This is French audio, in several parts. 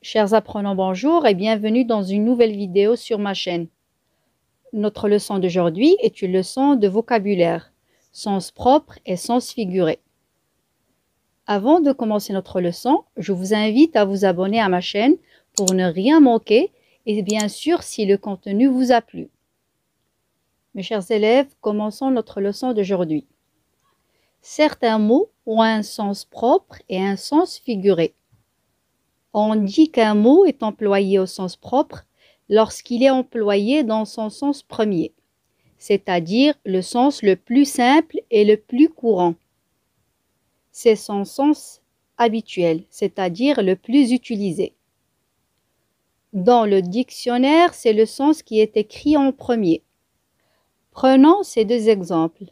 Chers apprenants, bonjour et bienvenue dans une nouvelle vidéo sur ma chaîne. Notre leçon d'aujourd'hui est une leçon de vocabulaire, sens propre et sens figuré. Avant de commencer notre leçon, je vous invite à vous abonner à ma chaîne pour ne rien manquer et bien sûr si le contenu vous a plu. Mes chers élèves, commençons notre leçon d'aujourd'hui. Certains mots ont un sens propre et un sens figuré. On dit qu'un mot est employé au sens propre lorsqu'il est employé dans son sens premier, c'est-à-dire le sens le plus simple et le plus courant. C'est son sens habituel, c'est-à-dire le plus utilisé. Dans le dictionnaire, c'est le sens qui est écrit en premier. Prenons ces deux exemples.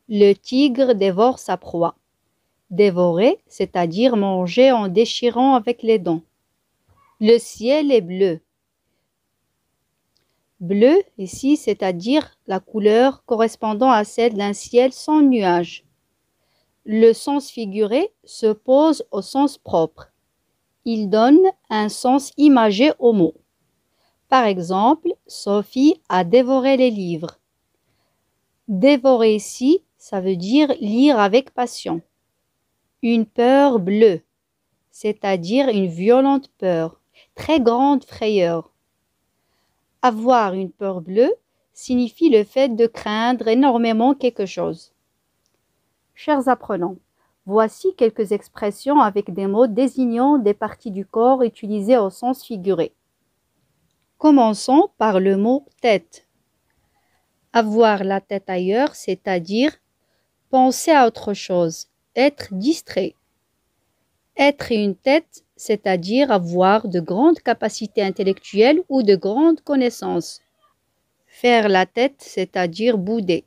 Le tigre dévore sa proie. Dévorer, c'est-à-dire manger en déchirant avec les dents. Le ciel est bleu. Bleu, ici, c'est-à-dire la couleur correspondant à celle d'un ciel sans nuages. Le sens figuré se pose au sens propre. Il donne un sens imagé au mot. Par exemple, Sophie a dévoré les livres. Dévorer ici, ça veut dire lire avec passion. Une peur bleue, c'est-à-dire une violente peur, très grande frayeur. Avoir une peur bleue signifie le fait de craindre énormément quelque chose. Chers apprenants, voici quelques expressions avec des mots désignant des parties du corps utilisées au sens figuré. Commençons par le mot tête. Avoir la tête ailleurs, c'est-à-dire penser à autre chose, être distrait. Être une tête, c'est-à-dire avoir de grandes capacités intellectuelles ou de grandes connaissances. Faire la tête, c'est-à-dire bouder.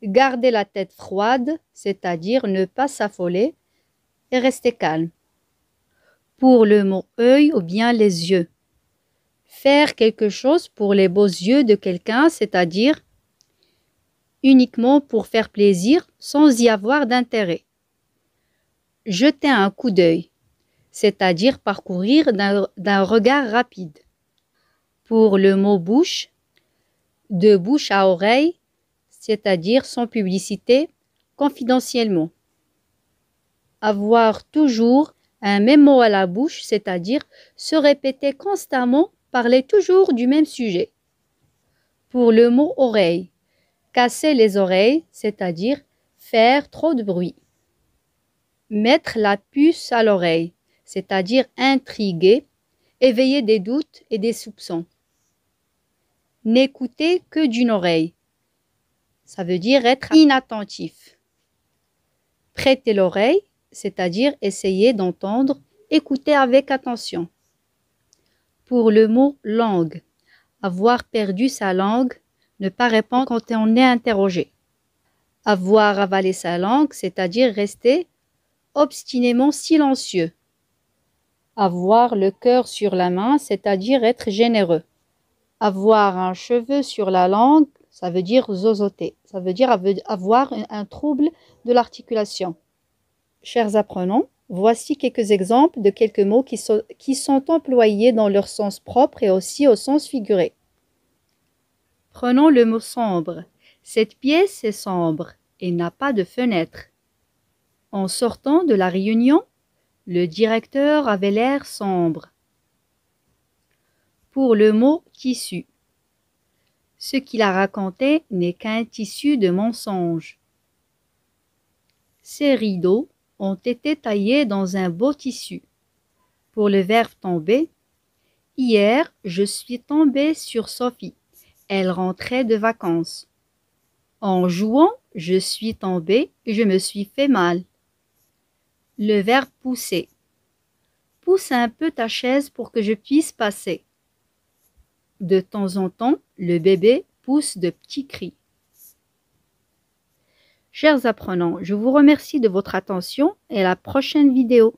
Garder la tête froide, c'est-à-dire ne pas s'affoler et rester calme. Pour le mot œil ou bien les yeux. Faire quelque chose pour les beaux yeux de quelqu'un, c'est-à-dire uniquement pour faire plaisir sans y avoir d'intérêt. Jeter un coup d'œil, c'est-à-dire parcourir d'un regard rapide. Pour le mot bouche, de bouche à oreille, c'est-à-dire sans publicité, confidentiellement. Avoir toujours un même mot à la bouche, c'est-à-dire se répéter constamment, parler toujours du même sujet. Pour le mot oreille, casser les oreilles, c'est-à-dire faire trop de bruit. Mettre la puce à l'oreille, c'est-à-dire intriguer, éveiller des doutes et des soupçons. N'écouter que d'une oreille, ça veut dire être inattentif. Prêter l'oreille, c'est-à-dire essayer d'entendre, écouter avec attention. Pour le mot langue, avoir perdu sa langue, ne pas répondre quand on est interrogé. Avoir avalé sa langue, c'est-à-dire rester obstinément silencieux. Avoir le cœur sur la main, c'est-à-dire être généreux. Avoir un cheveu sur la langue, ça veut dire zozoter. Ça veut dire avoir un trouble de l'articulation. Chers apprenants, voici quelques exemples de quelques mots qui sont employés dans leur sens propre et aussi au sens figuré. Prenons le mot sombre. Cette pièce est sombre et n'a pas de fenêtre. En sortant de la réunion, le directeur avait l'air sombre. Pour le mot tissu, ce qu'il a raconté n'est qu'un tissu de mensonges. Ces rideaux ont été taillés dans un beau tissu. Pour le verbe tomber, hier je suis tombée sur Sophie. Elle rentrait de vacances. En jouant, je suis tombée et je me suis fait mal. Le verbe pousser. Pousse un peu ta chaise pour que je puisse passer. De temps en temps, le bébé pousse de petits cris. Chers apprenants, je vous remercie de votre attention et à la prochaine vidéo.